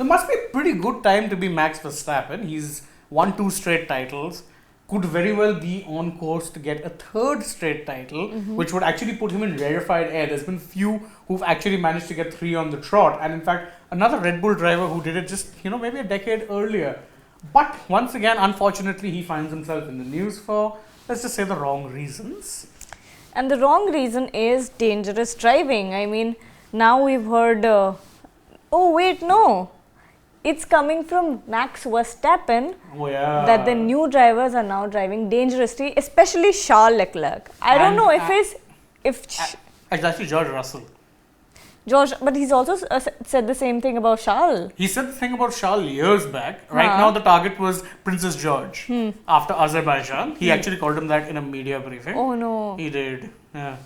There must be a pretty good time to be Max Verstappen. He's won 2 straight titles. Could very well be on course to get a 3rd straight title, which would actually put him in rarefied air. There's been few who've actually managed to get 3 on the trot. And in fact, another Red Bull driver who did it just, maybe a decade earlier. But once again, unfortunately, he finds himself in the news for, let's just say, the wrong reasons. And the wrong reason is dangerous driving. I mean, now we've heard, it's coming from Max Verstappen that the new drivers are now driving dangerously, especially Charles Leclerc. I don't know if it's actually George Russell. But he's also said the same thing about Charles. He said the thing about Charles years back. Right now, the target was Princess George after Azerbaijan. He actually called him that in a media briefing. Oh no. He did. Yeah.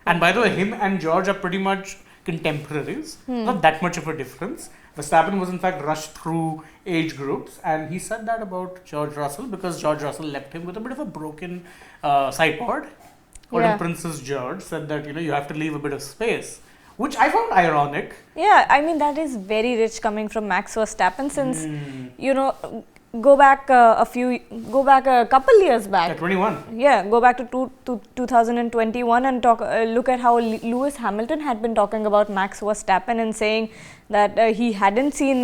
And by the way, him and George are pretty much contemporaries. Not that much of a difference. Verstappen was in fact rushed through age groups, and he said that about George Russell because George Russell left him with a bit of a broken sidepod. Called him Princess George. Said that you have to leave a bit of space, which I found ironic. Yeah, I mean that is very rich coming from Max Verstappen since go back a couple years back. 21. Yeah, go back to 2021 and look at how Lewis Hamilton had been talking about Max Verstappen and saying that he hadn't seen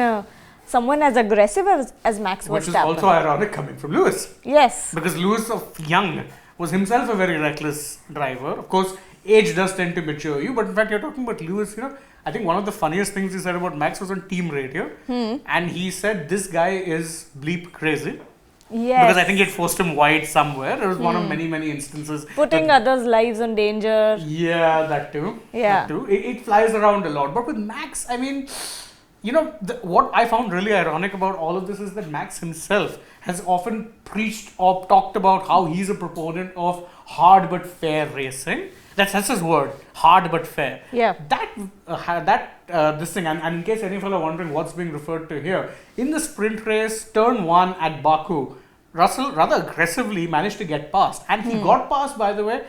someone as aggressive as Max Verstappen. Which is also ironic coming from Lewis. Yes. Because Lewis of young was himself a very reckless driver. Of course, age does tend to mature you, but in fact, you're talking about Lewis, I think one of the funniest things he said about Max was on team radio. And he said this guy is bleep crazy. Yes. Because I think he had forced him wide somewhere. It was one of many, many instances. Putting others' lives in danger. Yeah, that too. Yeah. That too. It flies around a lot. But with Max, I mean, what I found really ironic about all of this is that Max himself has often preached or talked about how he's a proponent of hard but fair racing. That's his word, hard but fair. Yeah. This thing, and in case any fellow wondering what's being referred to here, in the sprint race, turn 1 at Baku, Russell rather aggressively managed to get past. And he got past, by the way,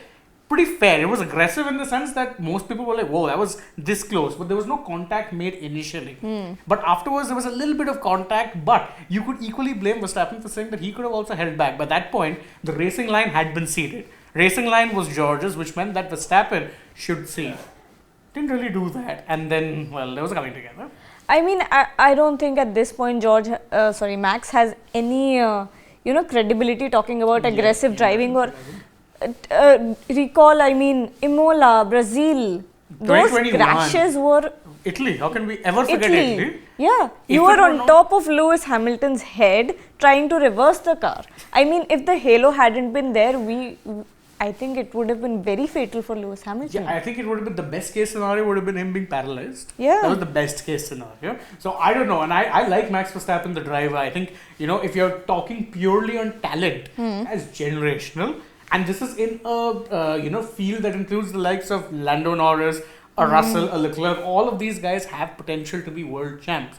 pretty fair. It was aggressive in the sense that most people were like, whoa, that was this close. But there was no contact made initially. But afterwards, there was a little bit of contact. But you could equally blame Verstappen for saying that he could have also held back. By that point, the racing line had been seeded. Racing line was George's, which meant that Verstappen should cede. Didn't really do that. And then, there was a coming together. I mean, I don't think at this point Max has any, credibility talking about aggressive driving or recall, Imola, Brazil. Those crashes were... Italy. How can we ever forget Italy? Yeah. You were on top of Lewis Hamilton's head trying to reverse the car. I mean, if the halo hadn't been there, I think it would have been very fatal for Lewis Hamilton. Yeah, I think it would have been the best case scenario would have been him being paralyzed. Yeah. That was the best case scenario. So I don't know. And I like Max Verstappen, the driver. I think, if you're talking purely on talent as generational, and this is in a, field that includes the likes of Lando Norris, a Russell, a Leclerc, all of these guys have potential to be world champs.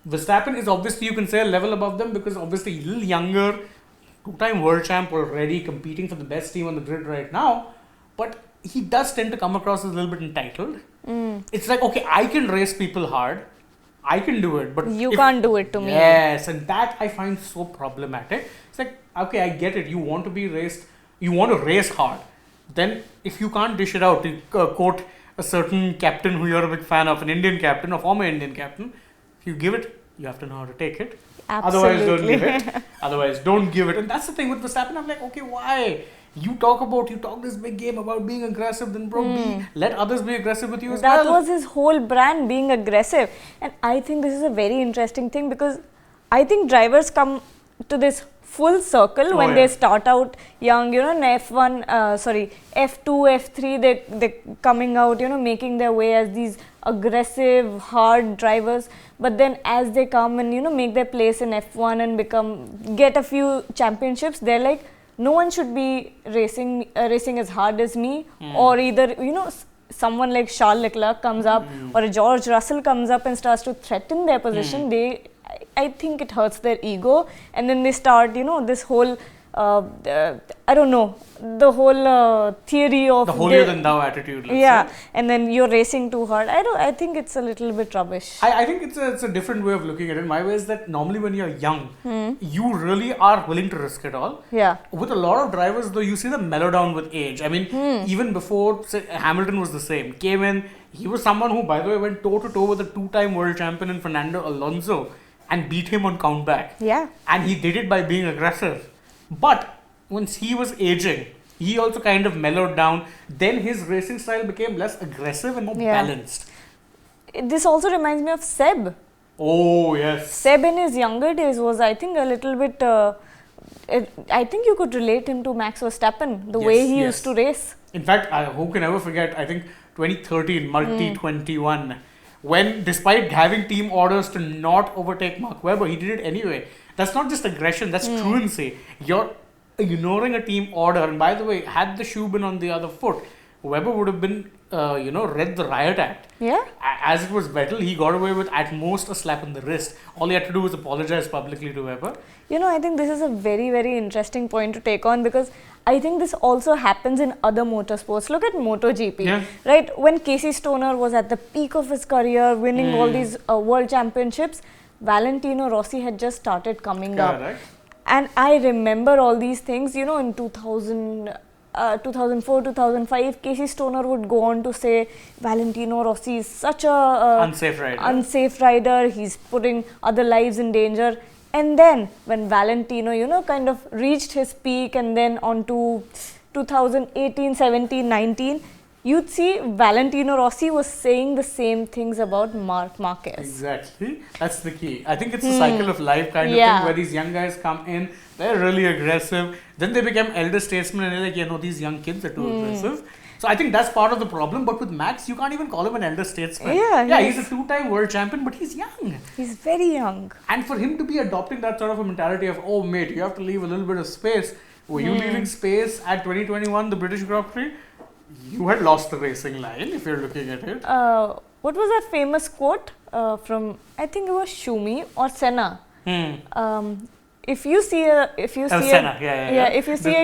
Verstappen is obviously, you can say, a level above them because obviously a little younger, 2-time world champ already, competing for the best team on the grid right now. But he does tend to come across as a little bit entitled. It's like, okay, I can race people hard. I can do it. But you can't do it to me. Yes, and that I find so problematic. It's like, okay, I get it. You want to be raced. You want to race hard. Then if you can't dish it out, to quote a certain captain who you're a big fan of, an Indian captain, a former Indian captain, if you give it, you have to know how to take it. Absolutely. Otherwise, don't give it. Otherwise, don't give it. And that's the thing with Verstappen. I'm like, okay, why? You talk this big game about being aggressive, then let others be aggressive with you as well. That was his whole brand, being aggressive. And I think this is a very interesting thing because I think drivers come to this full circle when they start out young, in F1, F2, F3, they're coming out, making their way as these aggressive, hard drivers. But then as they come and, make their place in F1 and get a few championships, they're like, no one should be racing as hard as me. Or either, someone like Charles Leclerc comes up or a George Russell comes up and starts to threaten their position. I think it hurts their ego, and then they start, this whole I don't know, the whole theory of the holier than thou attitude. Yeah, and then you're racing too hard. I think it's a little bit rubbish. I think it's a different way of looking at it. My way is that normally when you're young, you really are willing to risk it all. Yeah. With a lot of drivers, though, you see them mellow down with age. I mean, even before, say, Hamilton was the same. Came in, he was someone who, by the way, went toe to toe with a two-time world champion in Fernando Alonso and beat him on countback. Yeah. And he did it by being aggressive. But once he was aging, he also kind of mellowed down. Then his racing style became less aggressive and more balanced. This also reminds me of Seb. Oh, yes. Seb in his younger days was, I think, a little bit... I think you could relate him to Max Verstappen, the way he used to race. In fact, who can ever forget, I think 2013, Multi 21, when despite having team orders to not overtake Mark Webber, he did it anyway. That's not just aggression, that's truancy. You're ignoring a team order. And by the way, had the shoe been on the other foot, Webber would have been, read the riot act. Yeah. As it was Vettel, he got away with at most a slap on the wrist. All he had to do was apologize publicly to Webber. I think this is a very, very interesting point to take on, because I think this also happens in other motorsports. Look at MotoGP, right? When Casey Stoner was at the peak of his career, winning all these world championships, Valentino Rossi had just started coming up. And I remember all these things, in 2004, 2005, Casey Stoner would go on to say Valentino Rossi is such a unsafe rider, he's putting other lives in danger. And then when Valentino, kind of reached his peak, and then on to 2018, 17, 19, you'd see Valentino Rossi was saying the same things about Marc Marquez. Exactly. That's the key. I think it's a cycle of life kind of thing, where these young guys come in, they're really aggressive, then they become elder statesmen and they're like, these young kids are too aggressive. So I think that's part of the problem. But with Max, you can't even call him an elder statesman. Yeah, he's a two-time world champion, but he's young. He's very young. And for him to be adopting that sort of a mentality of, oh mate, you have to leave a little bit of space. Were you leaving space at 2021, the British Grand Prix? You had lost the racing line, if you're looking at it. What was that famous quote from, I think it was Shumi or Senna? If you see a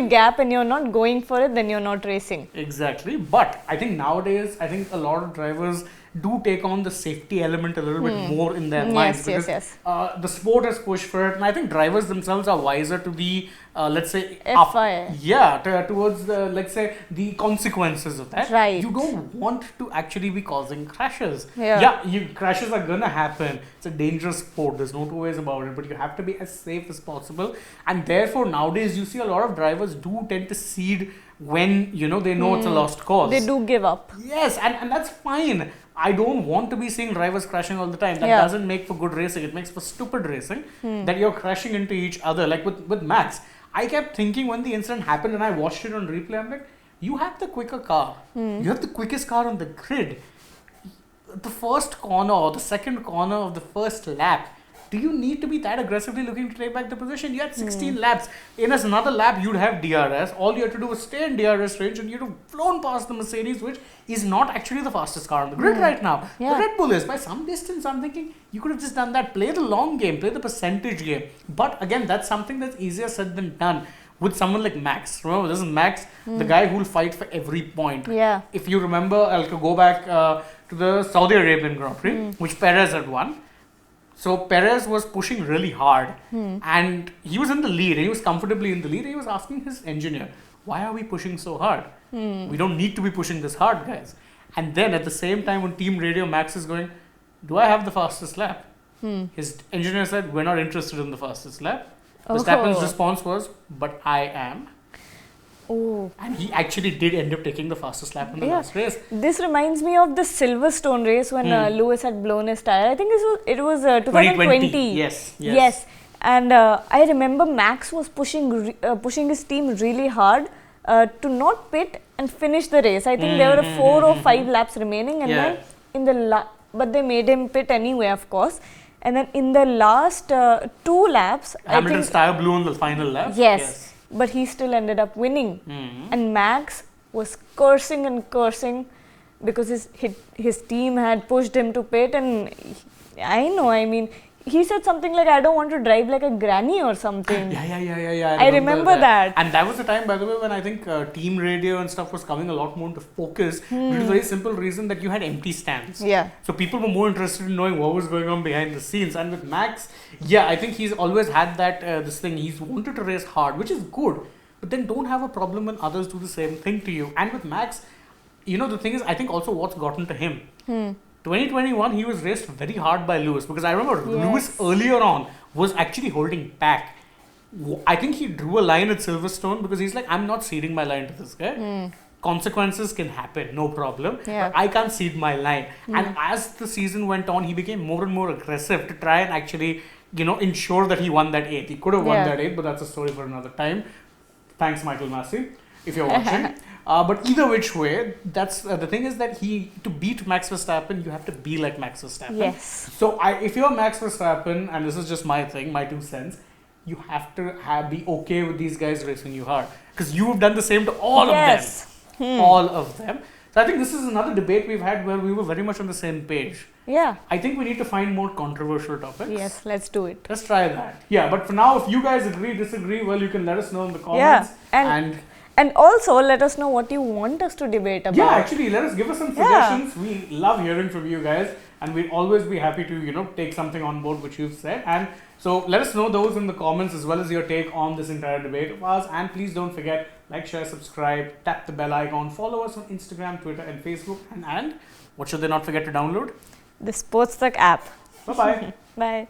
gap and you're not going for it, then you're not racing. Exactly. But I think nowadays, a lot of drivers do take on the safety element a little bit more in their minds. Because the sport has pushed for it. And I think drivers themselves are wiser to the, let's say, towards the, let's say, the consequences of that. Right. You don't want to actually be causing crashes. Crashes are gonna happen. It's a dangerous sport. There's no two ways about it. But you have to be as safe as possible. And therefore, nowadays, you see a lot of drivers do tend to cede when, they know it's a lost cause. They do give up. Yes, and that's fine. I don't want to be seeing drivers crashing all the time. That doesn't make for good racing. It makes for stupid racing, that you're crashing into each other. Like with Max, I kept thinking when the incident happened and I watched it on replay, I'm like, you have the quicker car. You have the quickest car on the grid. The first corner or the second corner of the first lap, do you need to be that aggressively looking to take back the position? You had 16 laps. In another lap, you'd have DRS. All you had to do was stay in DRS range and you'd have flown past the Mercedes, which is not actually the fastest car on the grid right now. The Red Bull is. By some distance, I'm thinking, you could have just done that. Play the long game. Play the percentage game. But again, that's something that's easier said than done. With someone like Max. Remember, this is Max, the guy who will fight for every point. If you remember, I'll go back to the Saudi Arabian Grand Prix, which Perez had won. So Perez was pushing really hard and he was in the lead. He was comfortably in the lead. He was asking his engineer, why are we pushing so hard? We don't need to be pushing this hard, guys. And then at the same time on team radio, Max is going, do I have the fastest lap? His engineer said, we're not interested in the fastest lap. Verstappen's response was, but I am. And he actually did end up taking the fastest lap in the last race. This reminds me of the Silverstone race when Lewis had blown his tire. I think it was 2020. Yes. And I remember Max was pushing his team really hard to not pit and finish the race. I think there were 4 or 5 laps remaining, and then but they made him pit anyway, of course. And then in the last 2 laps, Hamilton's tire blew on the final lap. Yes. But he still ended up winning. And Max was cursing and cursing because his team had pushed him to pit, and he said something like, I don't want to drive like a granny or something. Yeah. I remember that. And that was the time, by the way, when I think team radio and stuff was coming a lot more into focus due to the very simple reason that you had empty stands. Yeah. So people were more interested in knowing what was going on behind the scenes. And with Max, yeah, I think he's always had that this thing. He's wanted to race hard, which is good. But then don't have a problem when others do the same thing to you. And with Max, the thing is, I think also what's gotten to him. 2021, he was raced very hard by Lewis, because I remember Lewis earlier on was actually holding back. I think he drew a line at Silverstone because he's like, I'm not ceding my line to this guy. Consequences can happen, no problem. Yeah. But I can't cede my line. And as the season went on, he became more and more aggressive to try and actually, ensure that he won that 8th. He could have won that 8th, but that's a story for another time. Thanks, Michael Massey, if you're watching. But either which way, that's the thing is that to beat Max Verstappen, you have to be like Max Verstappen. Yes. So if you're Max Verstappen, and this is just my thing, my 2 cents, you have to be okay with these guys racing you hard, because you've done the same to all of them. All of them. So I think this is another debate we've had where we were very much on the same page. Yeah. I think we need to find more controversial topics. Yes, let's do it. Let's try that. Yeah, but for now, if you guys agree, disagree, well, you can let us know in the comments. Yeah. And also let us know what you want us to debate about. Yeah, actually, give us some suggestions. We love hearing from you guys, and we'll always be happy to, take something on board which you've said. And so let us know those in the comments, as well as your take on this entire debate of ours. And please don't forget, like, share, subscribe, tap the bell icon, follow us on Instagram, Twitter, and Facebook. And what should they not forget to download? The SportsTak app. Bye-bye. Bye.